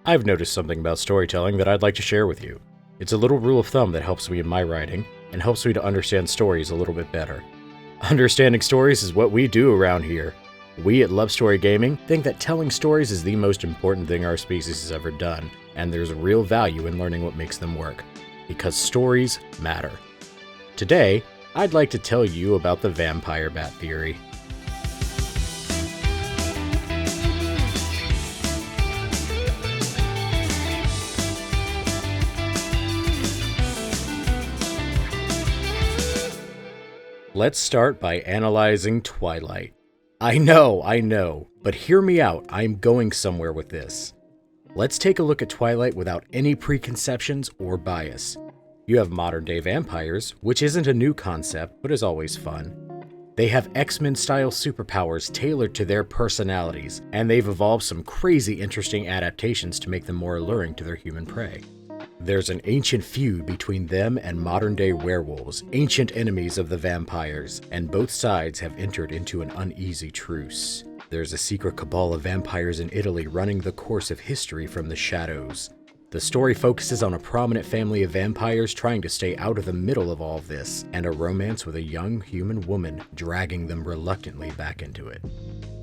I've noticed something about storytelling that I'd like to share with you. It's a little rule of thumb that helps me in my writing, and helps me to understand stories a little bit better. Understanding stories is what we do around here. We at Love Story Gaming think that telling stories is the most important thing our species has ever done, and there's real value in learning what makes them work. Because stories matter. Today, I'd like to tell you about the vampire bat theory. Let's start by analyzing Twilight. I know, but hear me out, I'm going somewhere with this. Let's take a look at Twilight without any preconceptions or bias. You have modern-day vampires, which isn't a new concept, but is always fun. They have X-Men style superpowers tailored to their personalities, and they've evolved some crazy interesting adaptations to make them more alluring to their human prey. There's an ancient feud between them and modern-day werewolves, ancient enemies of the vampires, and both sides have entered into an uneasy truce. There's a secret cabal of vampires in Italy running the course of history from the shadows. The story focuses on a prominent family of vampires trying to stay out of the middle of all of this, and a romance with a young human woman dragging them reluctantly back into it.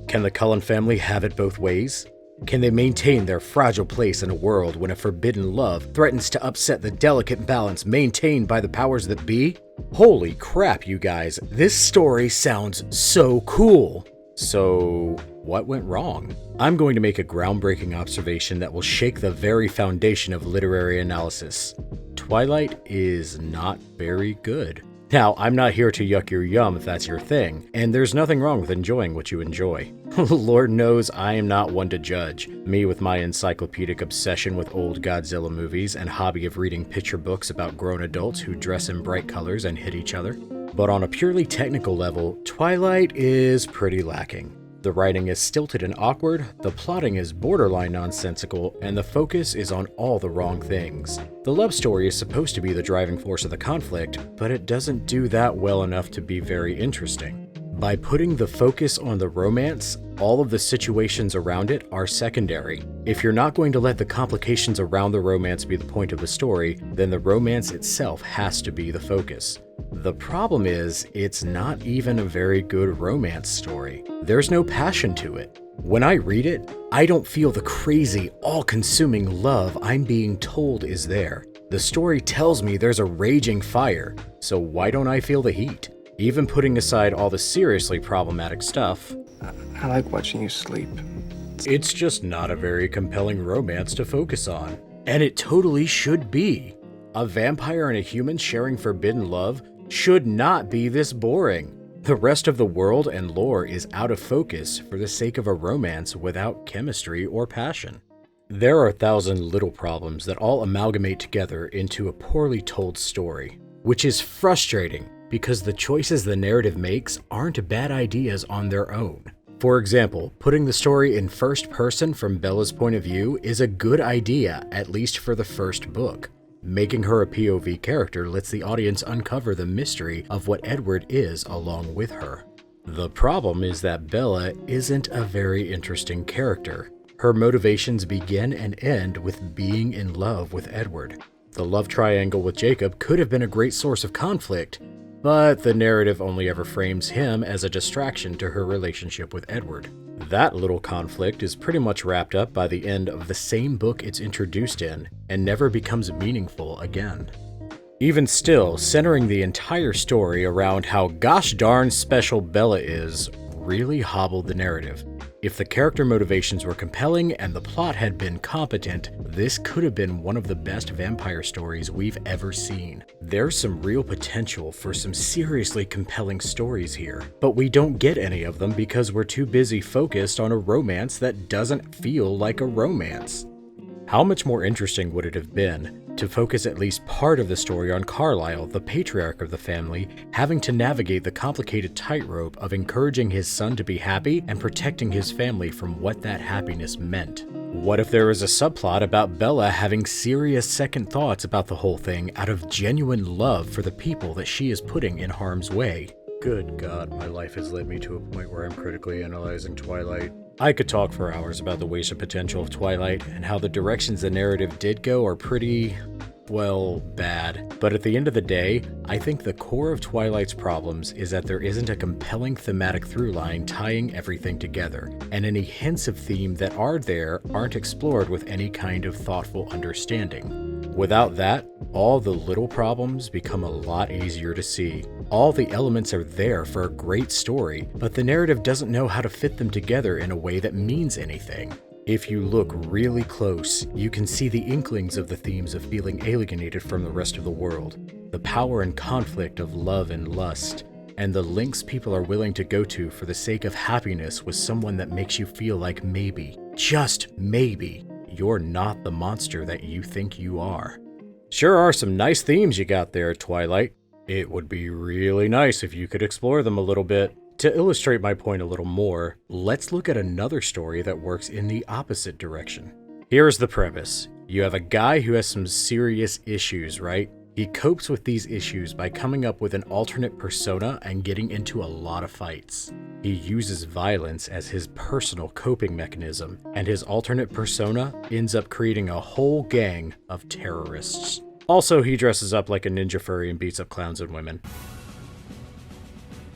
Can the Cullen family have it both ways? Can they maintain their fragile place in a world when a forbidden love threatens to upset the delicate balance maintained by the powers that be? Holy crap, you guys, this story sounds so cool! So, what went wrong? I'm going to make a groundbreaking observation that will shake the very foundation of literary analysis. Twilight is not very good. Now, I'm not here to yuck your yum if that's your thing, and there's nothing wrong with enjoying what you enjoy. Lord knows I am not one to judge, me with my encyclopedic obsession with old Godzilla movies and hobby of reading picture books about grown adults who dress in bright colors and hit each other. But on a purely technical level, Twilight is pretty lacking. The writing is stilted and awkward, the plotting is borderline nonsensical, and the focus is on all the wrong things. The love story is supposed to be the driving force of the conflict, but it doesn't do that well enough to be very interesting. By putting the focus on the romance, all of the situations around it are secondary. If you're not going to let the complications around the romance be the point of the story, then the romance itself has to be the focus. The problem is, it's not even a very good romance story. There's no passion to it. When I read it, I don't feel the crazy, all-consuming love I'm being told is there. The story tells me there's a raging fire, so why don't I feel the heat? Even putting aside all the seriously problematic stuff, I like watching you sleep. It's just not a very compelling romance to focus on. And it totally should be. A vampire and a human sharing forbidden love should not be this boring. The rest of the world and lore is out of focus for the sake of a romance without chemistry or passion. There are 1,000 little problems that all amalgamate together into a poorly told story, which is frustrating because the choices the narrative makes aren't bad ideas on their own. For example, putting the story in first person from Bella's point of view is a good idea, at least for the first book. Making her a POV character lets the audience uncover the mystery of what Edward is along with her. The problem is that Bella isn't a very interesting character. Her motivations begin and end with being in love with Edward. The love triangle with Jacob could have been a great source of conflict, but the narrative only ever frames him as a distraction to her relationship with Edward. That little conflict is pretty much wrapped up by the end of the same book it's introduced in, and never becomes meaningful again. Even still, centering the entire story around how gosh darn special Bella is really hobbled the narrative. If the character motivations were compelling and the plot had been competent, this could have been one of the best vampire stories we've ever seen. There's some real potential for some seriously compelling stories here, but we don't get any of them because we're too busy focused on a romance that doesn't feel like a romance. How much more interesting would it have been to focus at least part of the story on Carlisle, the patriarch of the family, having to navigate the complicated tightrope of encouraging his son to be happy and protecting his family from what that happiness meant? What if there was a subplot about Bella having serious second thoughts about the whole thing out of genuine love for the people that she is putting in harm's way? Good God, my life has led me to a point where I'm critically analyzing Twilight. I could talk for hours about the wasted potential of Twilight and how the directions the narrative did go are pretty, well, bad. But at the end of the day, I think the core of Twilight's problems is that there isn't a compelling thematic through line tying everything together, and any hints of theme that are there aren't explored with any kind of thoughtful understanding. Without that, all the little problems become a lot easier to see. All the elements are there for a great story, but the narrative doesn't know how to fit them together in a way that means anything. If you look really close, you can see the inklings of the themes of feeling alienated from the rest of the world, the power and conflict of love and lust, and the lengths people are willing to go to for the sake of happiness with someone that makes you feel like maybe, just maybe, you're not the monster that you think you are. Sure are some nice themes you got there, Twilight. It would be really nice if you could explore them a little bit. To illustrate my point a little more, let's look at another story that works in the opposite direction. Here's the premise. You have a guy who has some serious issues, right? He copes with these issues by coming up with an alternate persona and getting into a lot of fights. He uses violence as his personal coping mechanism, and his alternate persona ends up creating a whole gang of terrorists. Also, he dresses up like a ninja furry and beats up clowns and women.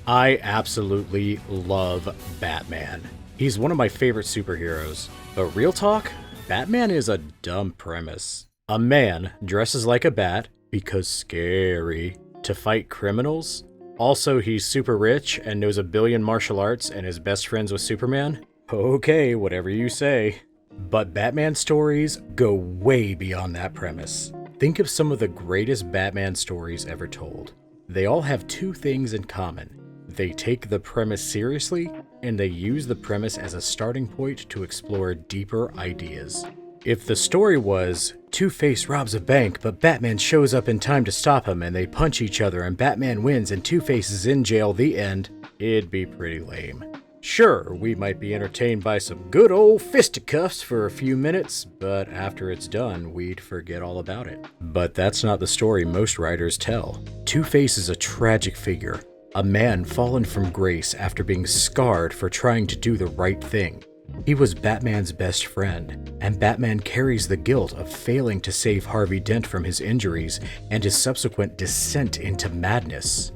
I absolutely love Batman. He's one of my favorite superheroes. But real talk, Batman is a dumb premise. A man dresses like a bat, because scary, to fight criminals? Also, he's super rich and knows a billion martial arts and is best friends with Superman? Okay, whatever you say. But Batman stories go way beyond that premise. Think of some of the greatest Batman stories ever told. They all have two things in common. They take the premise seriously, and they use the premise as a starting point to explore deeper ideas. If the story was, Two-Face robs a bank, but Batman shows up in time to stop him and they punch each other and Batman wins and Two-Face is in jail, the end, it'd be pretty lame. Sure, we might be entertained by some good old fisticuffs for a few minutes, but after it's done, we'd forget all about it. But that's not the story most writers tell. Two-Face is a tragic figure, a man fallen from grace after being scarred for trying to do the right thing. He was Batman's best friend, and Batman carries the guilt of failing to save Harvey Dent from his injuries and his subsequent descent into madness.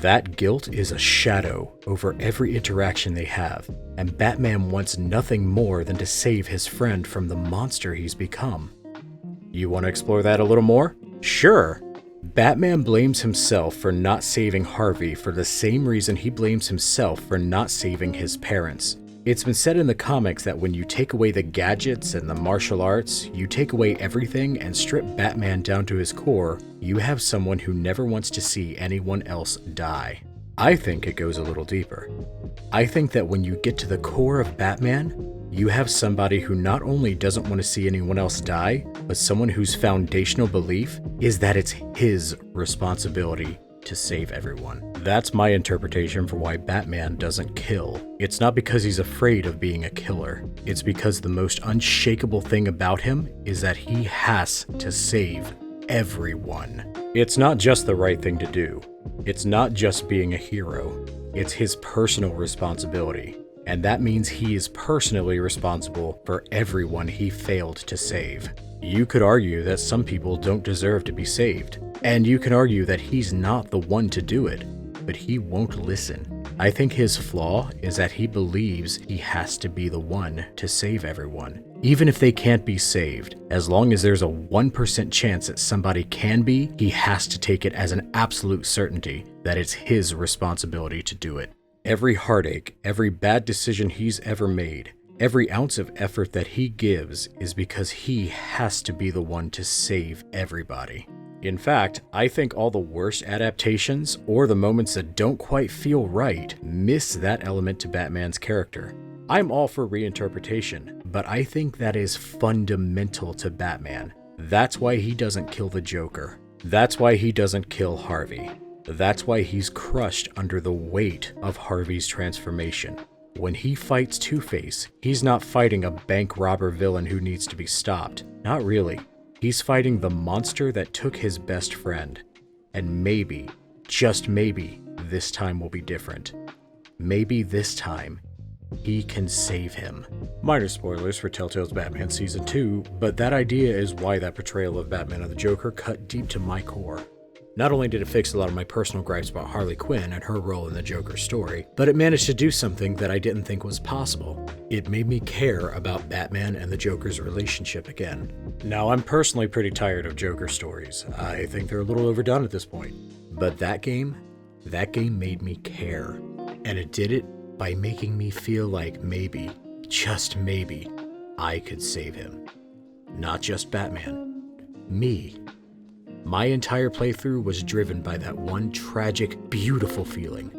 That guilt is a shadow over every interaction they have, and Batman wants nothing more than to save his friend from the monster he's become. You want to explore that a little more? Sure! Batman blames himself for not saving Harvey for the same reason he blames himself for not saving his parents. It's been said in the comics that when you take away the gadgets and the martial arts, you take away everything and strip Batman down to his core, you have someone who never wants to see anyone else die. I think it goes a little deeper. I think that when you get to the core of Batman, you have somebody who not only doesn't want to see anyone else die, but someone whose foundational belief is that it's his responsibility to save everyone. That's my interpretation for why Batman doesn't kill. It's not because he's afraid of being a killer. It's because the most unshakable thing about him is that he has to save everyone. It's not just the right thing to do. It's not just being a hero. It's his personal responsibility. And that means he is personally responsible for everyone he failed to save. You could argue that some people don't deserve to be saved. And you can argue that he's not the one to do it, but he won't listen. I think his flaw is that he believes he has to be the one to save everyone. Even if they can't be saved, as long as there's a 1% chance that somebody can be, he has to take it as an absolute certainty that it's his responsibility to do it. Every heartache, every bad decision he's ever made, every ounce of effort that he gives is because he has to be the one to save everybody. In fact, I think all the worst adaptations, or the moments that don't quite feel right, miss that element to Batman's character. I'm all for reinterpretation, but I think that is fundamental to Batman. That's why he doesn't kill the Joker. That's why he doesn't kill Harvey. That's why he's crushed under the weight of Harvey's transformation. When he fights Two-Face, he's not fighting a bank robber villain who needs to be stopped. Not really. He's fighting the monster that took his best friend. And maybe, just maybe, this time will be different. Maybe this time, he can save him. Minor spoilers for Telltale's Batman Season 2, but that idea is why that portrayal of Batman and the Joker cut deep to my core. Not only did it fix a lot of my personal gripes about Harley Quinn and her role in the Joker's story, but it managed to do something that I didn't think was possible. It made me care about Batman and the Joker's relationship again. Now, I'm personally pretty tired of Joker stories. I think they're a little overdone at this point. But that game made me care. And it did it by making me feel like maybe, just maybe, I could save him. Not just Batman. Me. My entire playthrough was driven by that one tragic, beautiful feeling.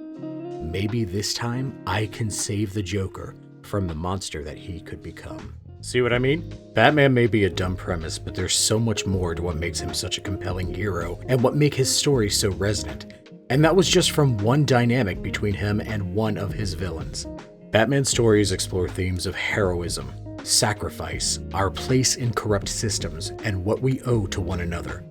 Maybe this time I can save the Joker from the monster that he could become. See what I mean? Batman may be a dumb premise, but there's so much more to what makes him such a compelling hero and what make his story so resonant. And that was just from one dynamic between him and one of his villains. Batman's stories explore themes of heroism, sacrifice, our place in corrupt systems, and what we owe to one another.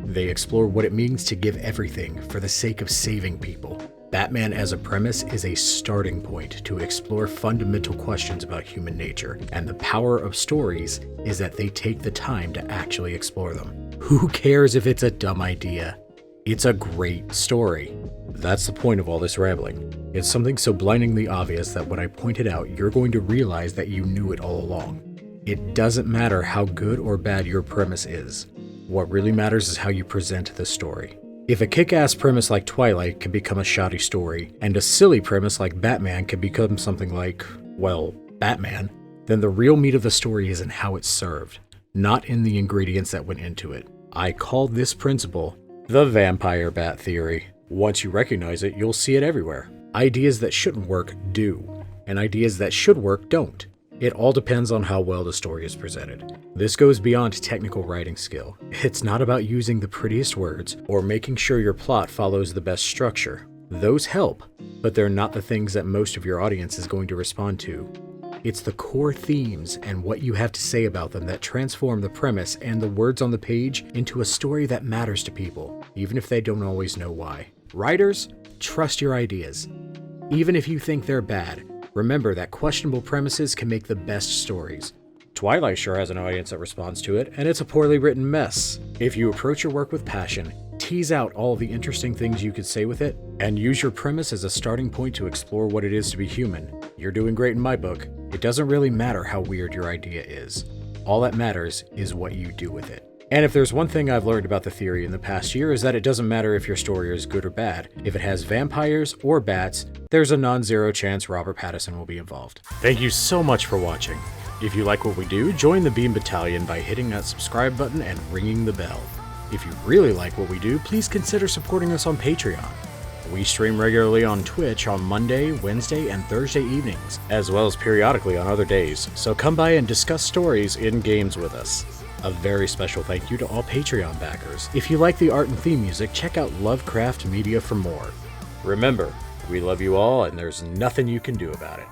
They explore what it means to give everything for the sake of saving people. Batman as a premise is a starting point to explore fundamental questions about human nature, and the power of stories is that they take the time to actually explore them. Who cares if it's a dumb idea? It's a great story. That's the point of all this rambling. It's something so blindingly obvious that when I point it out, you're going to realize that you knew it all along. It doesn't matter how good or bad your premise is. What really matters is how you present the story. If a kick-ass premise like Twilight can become a shoddy story, and a silly premise like Batman can become something like, well, Batman, then the real meat of the story is in how it's served, not in the ingredients that went into it. I call this principle the vampire bat theory. Once you recognize it, you'll see it everywhere. Ideas that shouldn't work do, and ideas that should work don't. It all depends on how well the story is presented. This goes beyond technical writing skill. It's not about using the prettiest words or making sure your plot follows the best structure. Those help, but they're not the things that most of your audience is going to respond to. It's the core themes and what you have to say about them that transform the premise and the words on the page into a story that matters to people, even if they don't always know why. Writers, trust your ideas. Even if you think they're bad, remember that questionable premises can make the best stories. Twilight sure has an audience that responds to it, and it's a poorly written mess. If you approach your work with passion, tease out all the interesting things you could say with it, and use your premise as a starting point to explore what it is to be human, you're doing great in my book. It doesn't really matter how weird your idea is. All that matters is what you do with it. And if there's one thing I've learned about the theory in the past year is that it doesn't matter if your story is good or bad. If it has vampires or bats, there's a non-zero chance Robert Pattinson will be involved. Thank you so much for watching. If you like what we do, join the Beam Battalion by hitting that subscribe button and ringing the bell. If you really like what we do, please consider supporting us on Patreon. We stream regularly on Twitch on Monday, Wednesday, and Thursday evenings, as well as periodically on other days, so come by and discuss stories in games with us. A very special thank you to all Patreon backers. If you like the art and theme music, check out Lovecraft Media for more. Remember, we love you all and there's nothing you can do about it.